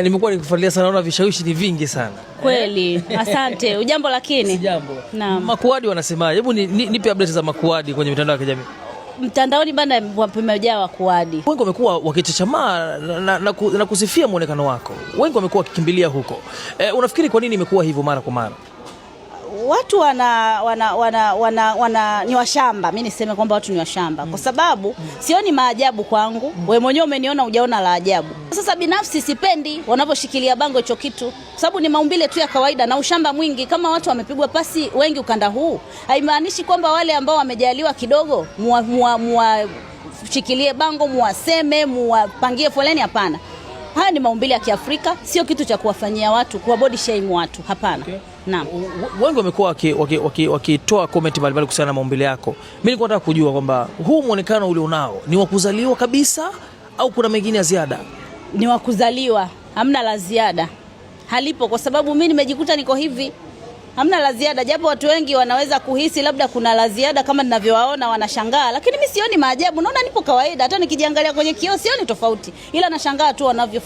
Nimekuwa nikifuatilia sana, naona vishawishi ni vingi sana. Kweli. Asante. Ujambo lakini? Sijambo. Naam. Makuadi wanasemaje? Hebu nipe update za makuadi kwenye mitandao ya kijamii. Mtandaoni bana wamejaa wakuadi. Wengi wamekuwa wakichechamaa na kusifia muonekano wako. Wengi wamekuwa wakikimbilia huko. Unafikiri kwa nini imekuwa hivyo mara kwa mara? Watu ni washamba. Mimi niseme kwamba watu ni washamba kwa sababu sioni maajabu kwangu. Wewe mwenyewe umeniona, hujaona la ajabu. Sasa binafsi sipendi wanaposhikilia bango hicho kitu kwa sababu ni maumbile tu ya kawaida na ushamba mwingi. Kama watu wamepigwa pasi wengi ukanda huu, haimaanishi kwamba wale ambao wamejaliwa kidogo muwashikilie bango, muwaseme, muwapangie foleni. Hapana. Haya ni maumbile ya Kiafrika, sio kitu cha kuwafanyia watu, kuwa body shame watu. Hapana. Okay. Naam. Wengi wamekuwa wakitoa comment mbalimbali kuhusiana na maumbile yako. Mimi nilikuwa nataka kujua kwamba huu muonekano ule unao ni wa kuzaliwa kabisa au kuna mengine ya ziada? Ni wa kuzaliwa, hamna la ziada. Halipo kwa sababu mimi nimejikuta niko hivi. Hamna la ziada, japo watu wengi wanaweza kuhisi labda kuna la ziada kama ninavyowaona wanashangaa, lakini mimi sioni maajabu. Naona nipo kawaida, hata nikijiangalia kwenye kioo sioni tofauti. Ila nashangaa tu wanavyo